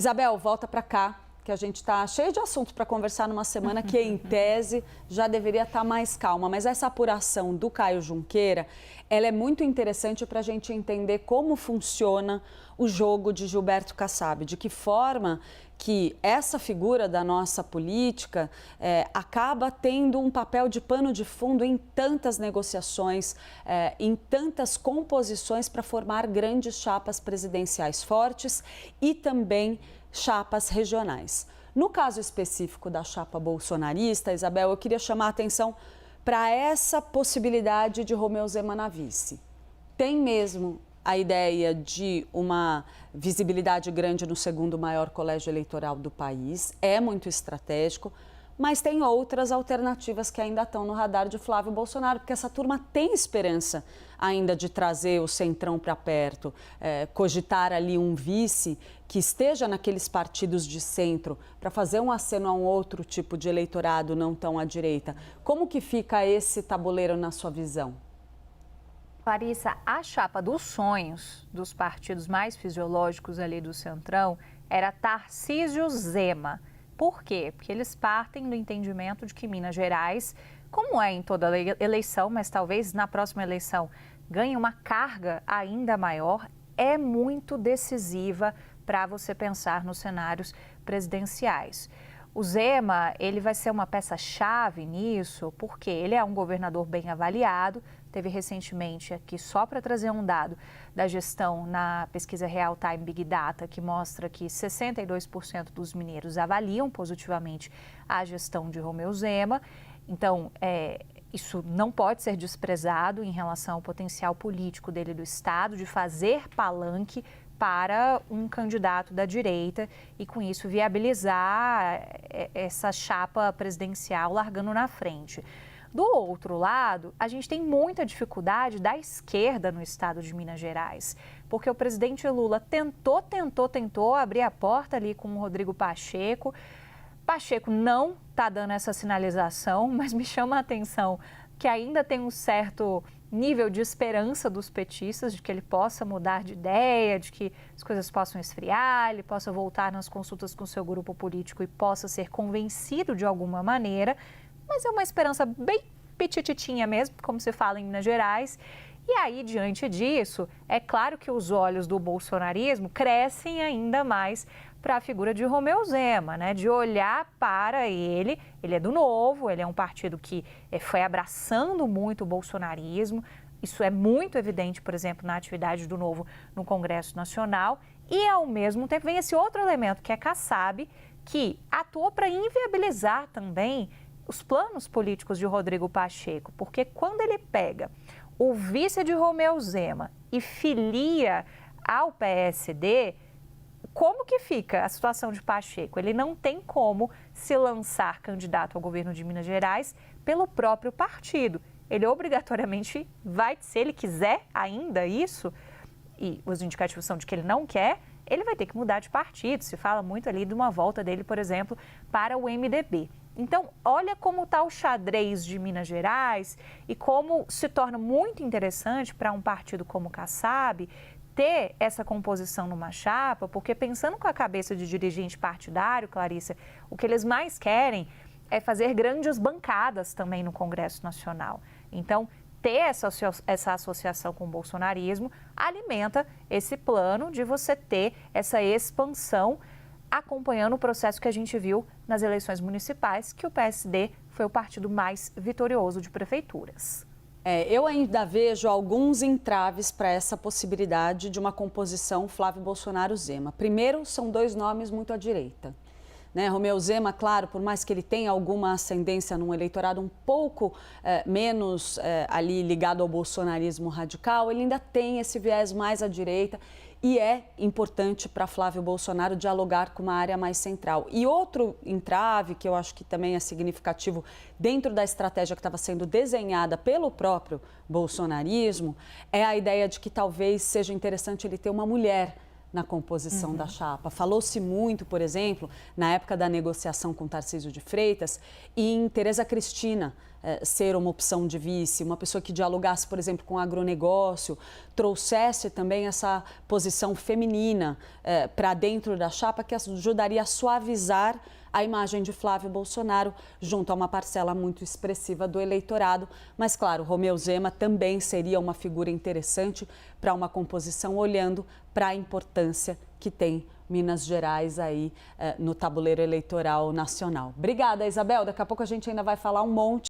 Isabel, volta para cá, que a gente está cheio de assuntos para conversar numa semana que, em tese, já deveria estar mais calma. Mas essa apuração do Caio Junqueira, ela é muito interessante para a gente entender como funciona o jogo de Gilberto Kassab, de que forma que essa figura da nossa política acaba tendo um papel de pano de fundo em tantas negociações, em tantas composições para formar grandes chapas presidenciais fortes e também chapas regionais. No caso específico da chapa bolsonarista, Isabel, eu queria chamar a atenção para essa possibilidade de Romeu Zema na vice. Tem mesmo a ideia de uma visibilidade grande no segundo maior colégio eleitoral do país, é muito estratégico, mas tem outras alternativas que ainda estão no radar de Flávio Bolsonaro, porque essa turma tem esperança ainda de trazer o centrão para perto, cogitar ali um vice que esteja naqueles partidos de centro para fazer um aceno a um outro tipo de eleitorado não tão à direita. Como que fica esse tabuleiro na sua visão? Clarissa, a chapa dos sonhos dos partidos mais fisiológicos ali do Centrão era Tarcísio Zema. Por quê? Porque eles partem do entendimento de que Minas Gerais, como é em toda eleição, mas talvez na próxima eleição ganhe uma carga ainda maior, é muito decisiva para você pensar nos cenários presidenciais. O Zema, ele vai ser uma peça-chave nisso, porque ele é um governador bem avaliado. Teve recentemente aqui, só para trazer um dado da gestão na pesquisa Real Time Big Data, que mostra que 62% dos mineiros avaliam positivamente a gestão de Romeu Zema. Então, isso não pode ser desprezado em relação ao potencial político dele do Estado, de fazer palanque para um candidato da direita e, com isso, viabilizar essa chapa presidencial largando na frente. Do outro lado, a gente tem muita dificuldade da esquerda no estado de Minas Gerais, porque o presidente Lula tentou abrir a porta ali com o Rodrigo Pacheco. Pacheco não está dando essa sinalização, mas me chama a atenção que ainda tem um certo nível de esperança dos petistas, de que ele possa mudar de ideia, de que as coisas possam esfriar, ele possa voltar nas consultas com seu grupo político e possa ser convencido de alguma maneira, mas é uma esperança bem petititinha mesmo, como se fala em Minas Gerais. E aí, diante disso, é claro que os olhos do bolsonarismo crescem ainda mais para a figura de Romeu Zema, né? De olhar para ele é do Novo, ele é um partido que foi abraçando muito o bolsonarismo. Isso é muito evidente, por exemplo, na atividade do Novo no Congresso Nacional. E, ao mesmo tempo, vem esse outro elemento, que é Kassab, que atuou para inviabilizar também os planos políticos de Rodrigo Pacheco, porque quando ele pega o vice de Romeu Zema e filia ao PSD, como que fica a situação de Pacheco? Ele não tem como se lançar candidato ao governo de Minas Gerais pelo próprio partido. Ele obrigatoriamente vai, se ele quiser ainda isso, e os indicativos são de que ele não quer, ele vai ter que mudar de partido. Se fala muito ali de uma volta dele, por exemplo, para o MDB. Então, olha como está o xadrez de Minas Gerais e como se torna muito interessante para um partido como o Kassab ter essa composição numa chapa, porque pensando com a cabeça de dirigente partidário, Clarissa, o que eles mais querem é fazer grandes bancadas também no Congresso Nacional. Então, ter essa associação com o bolsonarismo alimenta esse plano de você ter essa expansão acompanhando o processo que a gente viu nas eleições municipais, que o PSD foi o partido mais vitorioso de prefeituras. Eu ainda vejo alguns entraves para essa possibilidade de uma composição Flávio Bolsonaro-Zema. Primeiro, são dois nomes muito à direita. Romeu Zema, claro, por mais que ele tenha alguma ascendência num eleitorado um pouco menos ali ligado ao bolsonarismo radical, ele ainda tem esse viés mais à direita e é importante para Flávio Bolsonaro dialogar com uma área mais central. E outro entrave, que eu acho que também é significativo dentro da estratégia que estava sendo desenhada pelo próprio bolsonarismo, é a ideia de que talvez seja interessante ele ter uma mulher na composição da chapa. Falou-se muito, por exemplo, na época da negociação com Tarcísio de Freitas, em Tereza Cristina, ser uma opção de vice, uma pessoa que dialogasse, por exemplo, com o agronegócio, trouxesse também essa posição feminina para dentro da chapa, que ajudaria a suavizar a imagem de Flávio Bolsonaro junto a uma parcela muito expressiva do eleitorado. Mas, claro, Romeu Zema também seria uma figura interessante para uma composição, olhando para a importância que tem Minas Gerais aí no tabuleiro eleitoral nacional. Obrigada, Isabel. Daqui a pouco a gente ainda vai falar um monte